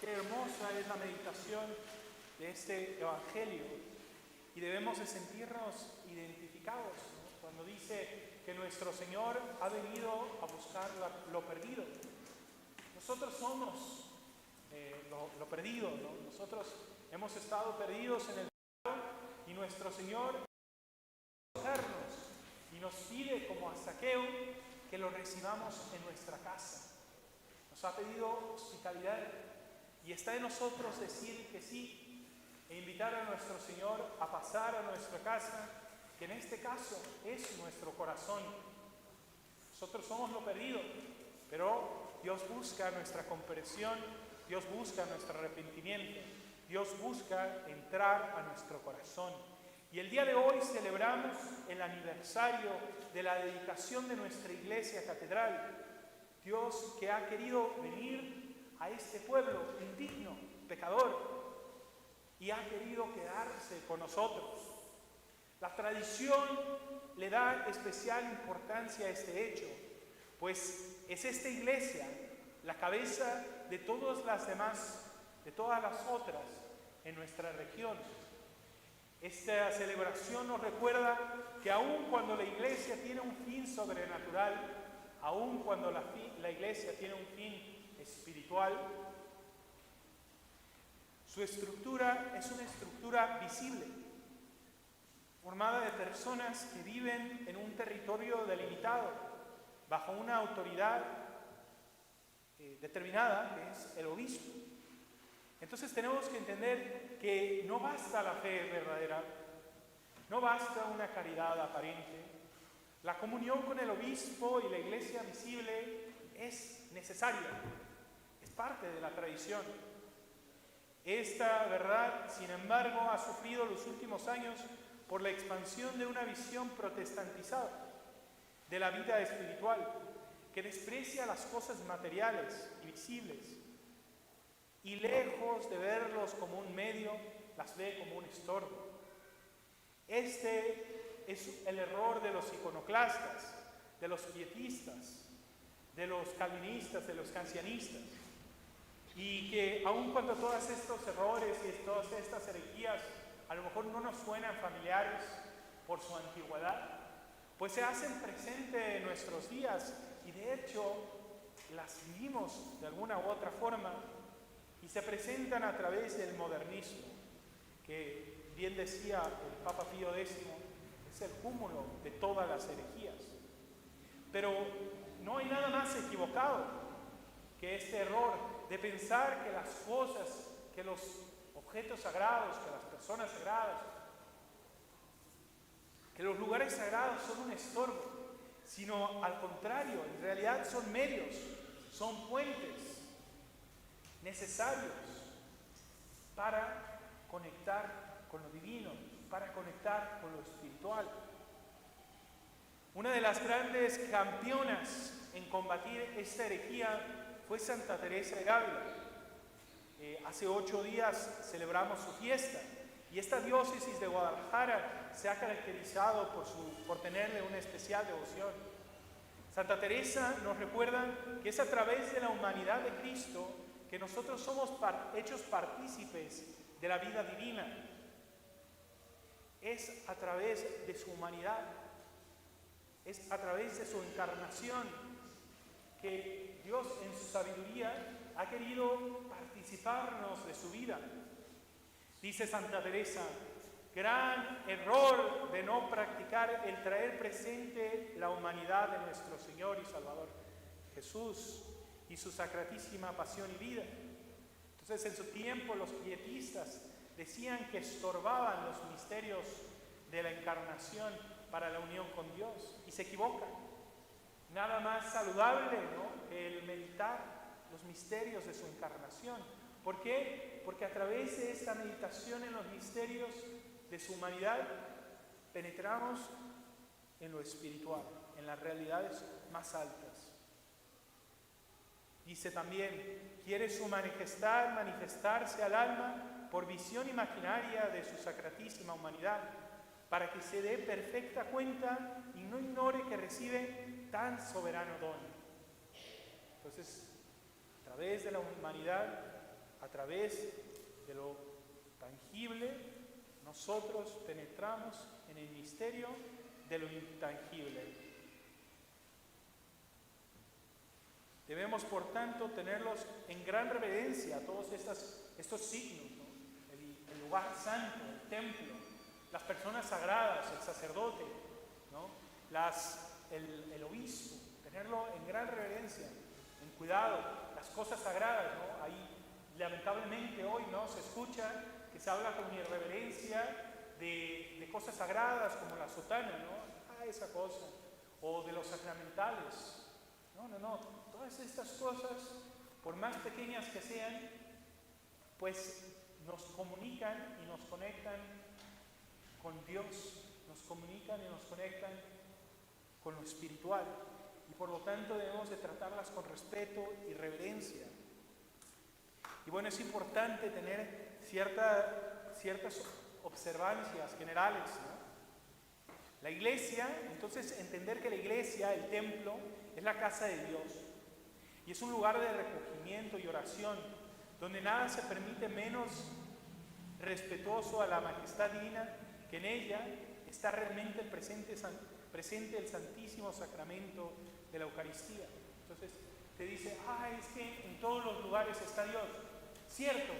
Qué hermosa es la meditación de este Evangelio y debemos de sentirnos identificados, ¿no? Cuando dice que nuestro Señor ha venido a buscar lo perdido. Nosotros somos lo perdido, ¿no? Nosotros hemos estado perdidos en el pecado y nuestro Señor y nos pide, como a Zaqueo, que lo recibamos en nuestra casa. Nos ha pedido hospitalidad y está en nosotros decir que sí e invitar a nuestro Señor a pasar a nuestra casa, que en este caso es nuestro corazón. Nosotros somos lo perdido, pero Dios busca nuestra conversión, Dios busca nuestro arrepentimiento, Dios busca entrar a nuestro corazón. Y el día de hoy celebramos el aniversario de la dedicación de nuestra iglesia catedral. Dios que ha querido venir a este pueblo indigno, pecador, y ha querido quedarse con nosotros. La tradición le da especial importancia a este hecho, pues es esta iglesia la cabeza de todas las demás, de todas las otras en nuestra región. Esta celebración nos recuerda que aun cuando la iglesia tiene un fin sobrenatural, aun cuando la iglesia tiene un fin espiritual, su estructura es una estructura visible, formada de personas que viven en un territorio delimitado, bajo una autoridad determinada, que es el obispo. Entonces tenemos que entender que no basta la fe verdadera, no basta una caridad aparente. La comunión con el obispo y la iglesia visible es necesaria, es parte de la tradición. Esta verdad, sin embargo, ha sufrido los últimos años por la expansión de una visión protestantizada de la vida espiritual, que desprecia las cosas materiales y visibles, y lejos de verlos como un medio, las ve como un estorbo. Este es el error de los iconoclastas, de los pietistas, de los calvinistas, de los cancianistas, y que aun cuando todos estos errores y todas estas herejías a lo mejor no nos suenan familiares por su antigüedad, pues se hacen presente en nuestros días y de hecho las vivimos de alguna u otra forma y se presentan a través del modernismo, que bien decía el Papa Pío X, es el cúmulo de todas las herejías. Pero no hay nada más equivocado que este error de pensar que las cosas, que los objetos sagrados, que las personas sagradas, que los lugares sagrados son un estorbo, sino al contrario, en realidad son medios, son puentes necesarios para conectar con lo divino, para conectar con lo espiritual. Una de las grandes campeonas en combatir esta herejía fue Santa Teresa de Ávila. Hace 8 días celebramos su fiesta y esta diócesis de Guadalajara se ha caracterizado por tenerle una especial devoción. Santa Teresa nos recuerda que es a través de la humanidad de Cristo que nosotros somos hechos partícipes de la vida divina. Es a través de su humanidad, es a través de su encarnación que Dios en su sabiduría ha querido participarnos de su vida. Dice Santa Teresa, gran error de no practicar el traer presente la humanidad de nuestro Señor y Salvador Jesús y su sacratísima pasión y vida. Entonces en su tiempo los pietistas decían que estorbaban los misterios de la encarnación para la unión con Dios y se equivocan. Nada más saludable, ¿no?, que el meditar los misterios de su encarnación. ¿Por qué? Porque a través de esta meditación en los misterios de su humanidad penetramos en lo espiritual, en las realidades más altas. Dice también, quiere su majestad manifestarse al alma por visión imaginaria de su sacratísima humanidad, para que se dé perfecta cuenta y no ignore que recibe tan soberano don. Entonces, a través de la humanidad a través de lo tangible, nosotros penetramos en el misterio de lo intangible. Debemos, por tanto, tenerlos en gran reverencia, todos estos signos, ¿no? El lugar santo, el templo, las personas sagradas, el sacerdote, ¿no? El obispo, tenerlo en gran reverencia, en cuidado, las cosas sagradas, ¿no? Ahí, lamentablemente hoy, ¿no?, se escucha que se habla con irreverencia de cosas sagradas como la sotana, ¿no? Esa cosa, o de los sacramentales. No. Todas estas cosas, por más pequeñas que sean, pues nos comunican y nos conectan con Dios, nos comunican y nos conectan con lo espiritual. Y por lo tanto debemos de tratarlas con respeto y reverencia. Y bueno, es importante tener ciertas observancias generales, ¿no? La iglesia, entonces entender que la iglesia, el templo, es la casa de Dios. Y es un lugar de recogimiento y oración, donde nada se permite menos respetuoso a la majestad divina, que en ella está realmente presente el Santísimo Sacramento de la Eucaristía. Entonces te dice, es que en todos los lugares está Dios. Cierto,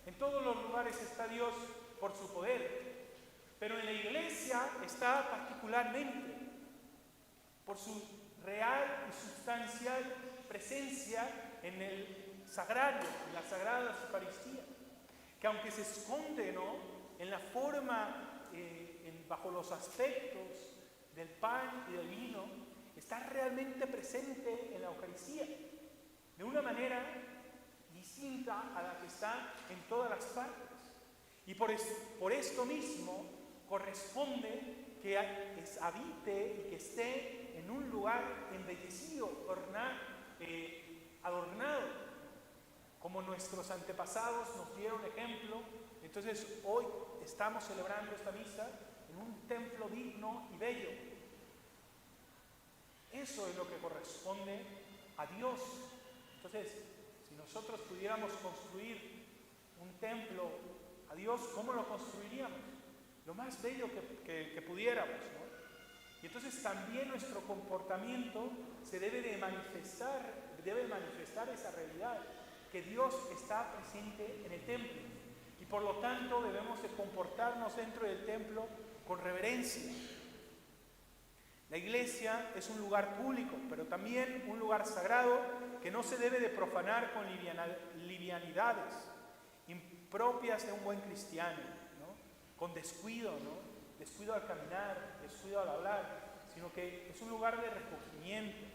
en todos los lugares está Dios por su poder, pero en la iglesia está particularmente por su real y sustancial presencia en el sagrario, en la Sagrada Eucaristía, que aunque se esconde, ¿no?, en la forma, bajo los aspectos del pan y del vino, está realmente presente en la Eucaristía, de una manera distinta a la que está en todas las partes. Y por esto mismo corresponde que habite y que esté en un lugar embellecido, adornado, como nuestros antepasados nos dieron ejemplo. Entonces hoy estamos celebrando esta misa en un templo digno y bello. Eso es lo que corresponde a Dios. Entonces, si nosotros pudiéramos construir un templo a Dios, ¿cómo lo construiríamos? Lo más bello que pudiéramos, ¿no? Y entonces también nuestro comportamiento debe manifestar esa realidad, que Dios está presente en el templo. Y por lo tanto debemos de comportarnos dentro del templo con reverencia. La iglesia es un lugar público, pero también un lugar sagrado que no se debe de profanar con livianidades impropias de un buen cristiano, ¿no? Con descuido, ¿no? Descuido al caminar, descuido al hablar, sino que es un lugar de recogimiento.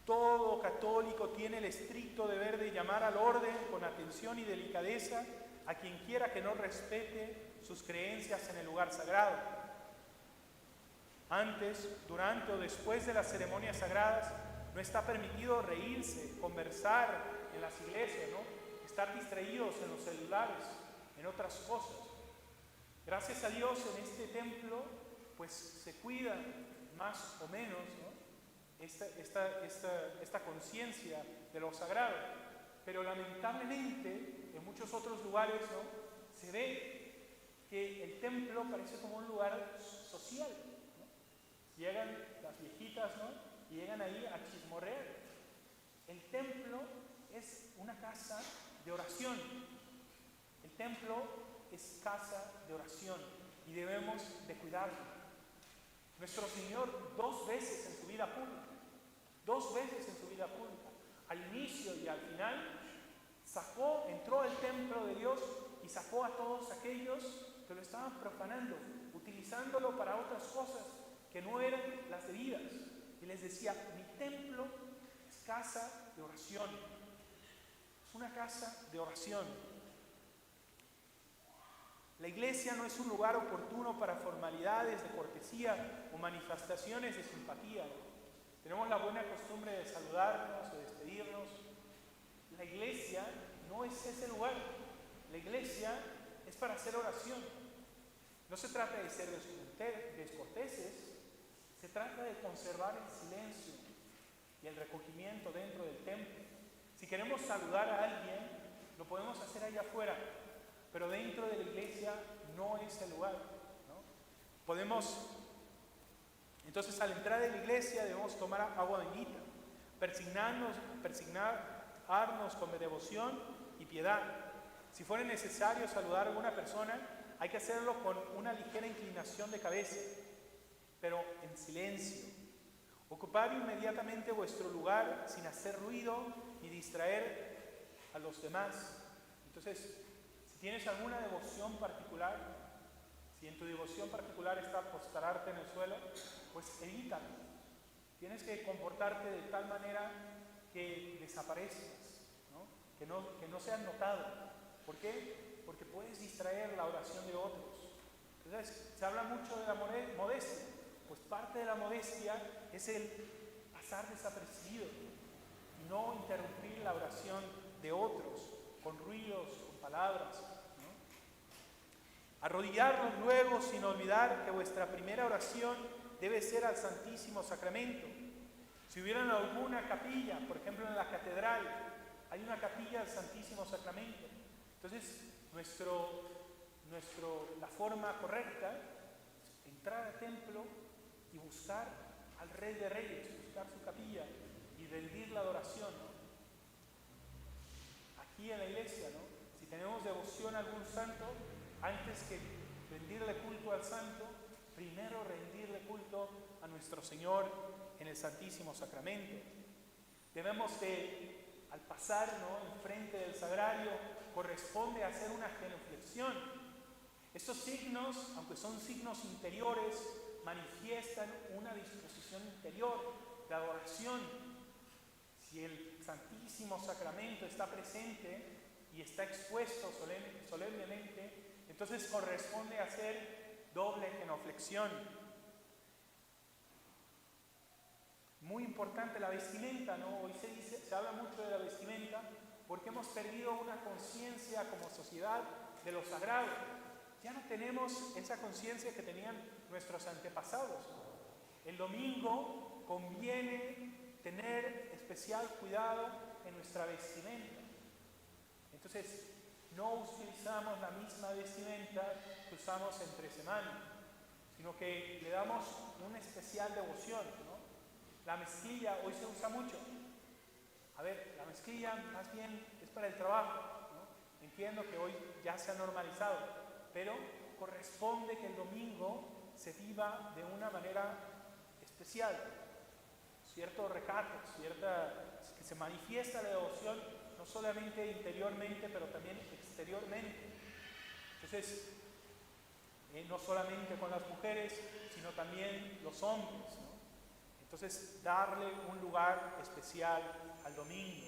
Todo católico tiene el estricto deber de llamar al orden con atención y delicadeza a quien quiera que no respete sus creencias en el lugar sagrado. Antes, durante o después de las ceremonias sagradas, no está permitido reírse, conversar en las iglesias, ¿no? Estar distraídos en los celulares, en otras cosas. Gracias a Dios en este templo, pues se cuida más o menos, ¿no?, esta conciencia de lo sagrado. Pero lamentablemente, en muchos otros lugares, ¿no?, se ve que el templo parece como un lugar social, ¿no? Llegan las viejitas, ¿no?, y llegan ahí a chismorrear. El templo es una casa de oración. El templo es casa de oración y debemos de cuidarlo. Nuestro Señor 2 veces en su vida pública, al inicio y al final, entró al templo de Dios y sacó a todos aquellos que lo estaban profanando, utilizándolo para otras cosas que no eran las debidas. Y les decía, mi templo es casa de oración. Es una casa de oración. La iglesia no es un lugar oportuno para formalidades de cortesía o manifestaciones de simpatía. Tenemos la buena costumbre de saludarnos, de despedirnos. La iglesia no es ese lugar. La iglesia es para hacer oración. No se trata de ser descorteses, se trata de conservar el silencio y el recogimiento dentro del templo. Si queremos saludar a alguien, lo podemos hacer allá afuera, pero dentro de la iglesia no es el lugar, ¿no? Entonces al entrar en la iglesia debemos tomar agua bendita, persignarnos con devoción y piedad. Si fuera necesario saludar a alguna persona, hay que hacerlo con una ligera inclinación de cabeza, pero en silencio. Ocupar inmediatamente vuestro lugar sin hacer ruido ni distraer a los demás. Entonces, si tienes alguna devoción particular, si en tu devoción particular está postrarte en el suelo, pues evítalo. Tienes que comportarte de tal manera que desaparezcas, ¿no? Que no seas notado. ¿Por qué? Porque puedes distraer la oración de otros. Entonces, se habla mucho de la modestia. Pues parte de la modestia es el pasar desapercibido y no interrumpir la oración de otros con ruidos, con palabras, ¿no? Arrodillarnos luego sin olvidar que vuestra primera oración debe ser al Santísimo Sacramento. Si hubiera alguna capilla, por ejemplo en la catedral, hay una capilla al Santísimo Sacramento. Entonces, la forma correcta es entrar al templo y buscar al Rey de Reyes, buscar su capilla y rendir la adoración, ¿no? Aquí en la iglesia, ¿no? Si tenemos devoción a algún santo, antes que rendirle culto al santo, primero rendirle culto a nuestro Señor en el Santísimo Sacramento. Debemos al pasar, ¿no?, enfrente del sagrario, corresponde hacer una genuflexión. Estos signos, aunque son signos interiores, manifiestan una disposición interior de adoración. Si el Santísimo Sacramento está presente y está expuesto solemnemente, entonces corresponde hacer doble genuflexión. Muy importante la vestimenta, ¿no? Hoy se habla mucho de la vestimenta porque hemos perdido una conciencia como sociedad de lo sagrado. Ya no tenemos esa conciencia que tenían nuestros antepasados. El domingo conviene tener especial cuidado en nuestra vestimenta. Entonces, no utilizamos la misma vestimenta que usamos entre semana, sino que le damos una especial devoción, ¿no? La mezclilla hoy se usa mucho. A ver, la mezclilla más bien es para el trabajo, ¿no? Entiendo que hoy ya se ha normalizado, pero corresponde que el domingo se viva de una manera especial, cierto recato, que se manifiesta la devoción no solamente interiormente, pero también exteriormente. Entonces, no solamente con las mujeres, sino también los hombres, ¿no? Entonces, darle un lugar especial al domingo.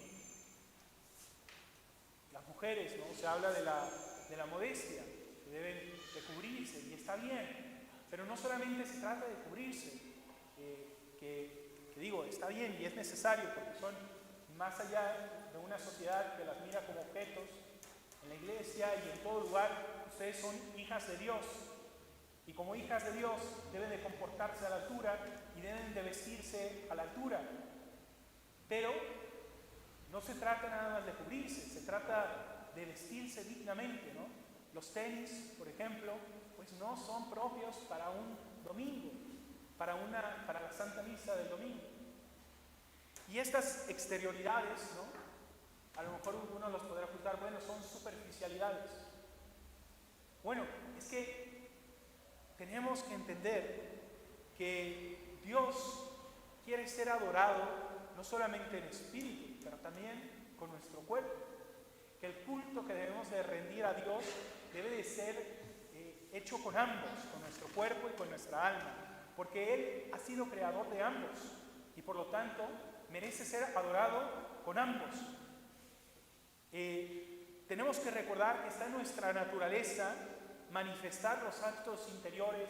Las mujeres, ¿no? Se habla de la modestia, que deben de cubrirse, y está bien, pero no solamente se trata de cubrirse, que digo, está bien y es necesario, porque son más allá de una sociedad que las mira como objetos. En la iglesia y en todo lugar, ustedes son hijas de Dios, y como hijas de Dios deben de comportarse a la altura y deben de vestirse a la altura, pero no se trata nada más de cubrirse, se trata de vestirse dignamente, ¿no? Los tenis, por ejemplo, pues no son propios para un domingo, para la Santa Misa del domingo. Y estas exterioridades, ¿no? A lo mejor uno los podrá juzgar, bueno, son superficialidades. Bueno, es que tenemos que entender que Dios quiere ser adorado no solamente en espíritu, pero también con nuestro cuerpo. Que el culto que debemos de rendir a Dios debe de ser hecho con ambos, con nuestro cuerpo y con nuestra alma, porque Él ha sido creador de ambos y por lo tanto merece ser adorado con ambos. Tenemos que recordar que está en nuestra naturaleza manifestar los actos interiores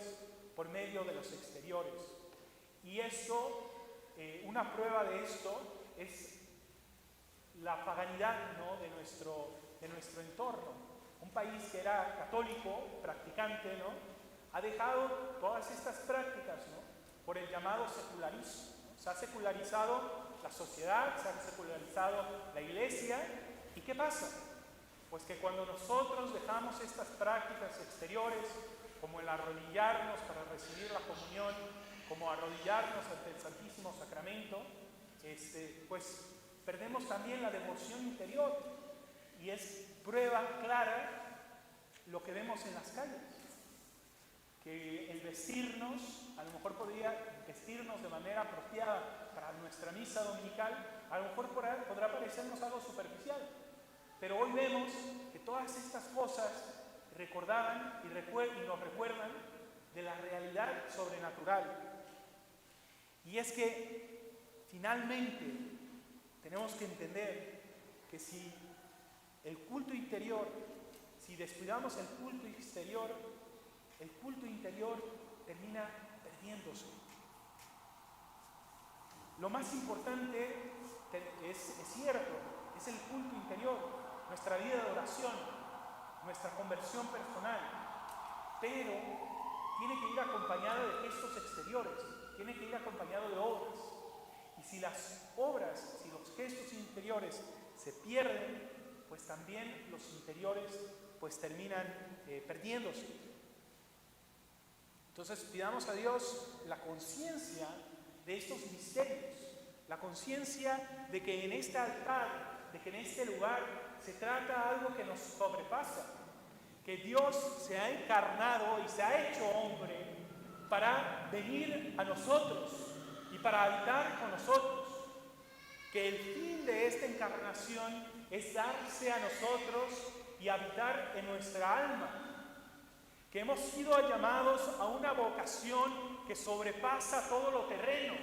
por medio de los exteriores. Y esto, una prueba de esto es la paganidad, ¿no?, de nuestro entorno. Un país que era católico, practicante, ¿no?, ha dejado todas estas prácticas, ¿no?, por el llamado secularismo, ¿no? Se ha secularizado la sociedad, se ha secularizado la iglesia. ¿Y qué pasa? Pues que cuando nosotros dejamos estas prácticas exteriores, como el arrodillarnos para recibir la comunión, como arrodillarnos ante el Santísimo Sacramento, pues perdemos también la devoción interior. Y es prueba clara lo que vemos en las calles. Que el vestirnos, a lo mejor podría vestirnos de manera apropiada para nuestra misa dominical, a lo mejor podrá parecernos algo superficial. Pero hoy vemos que todas estas cosas recordaban y nos recuerdan de la realidad sobrenatural. Y es que finalmente tenemos que entender que si el culto interior, si descuidamos el culto exterior, el culto interior termina perdiéndose. Lo más importante es cierto, es el culto interior, nuestra vida de oración, nuestra conversión personal, pero tiene que ir acompañado de gestos exteriores, tiene que ir acompañado de obras. Y si las obras, si los gestos interiores se pierden, pues también los interiores pues terminan perdiéndose. Entonces pidamos a Dios la conciencia de estos misterios, la conciencia de que en este altar, de que en este lugar se trata algo que nos sobrepasa, que Dios se ha encarnado y se ha hecho hombre para venir a nosotros y para habitar con nosotros, que el fin de esta encarnación es darse a nosotros y habitar en nuestra alma, que hemos sido llamados a una vocación que sobrepasa todo lo terreno,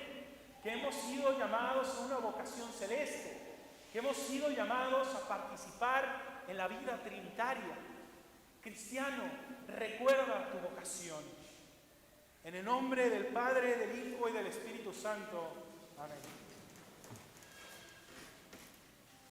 que hemos sido llamados a una vocación celeste, que hemos sido llamados a participar en la vida trinitaria. Cristiano, recuerda tu vocación. En el nombre del Padre, del Hijo y del Espíritu Santo. Amén.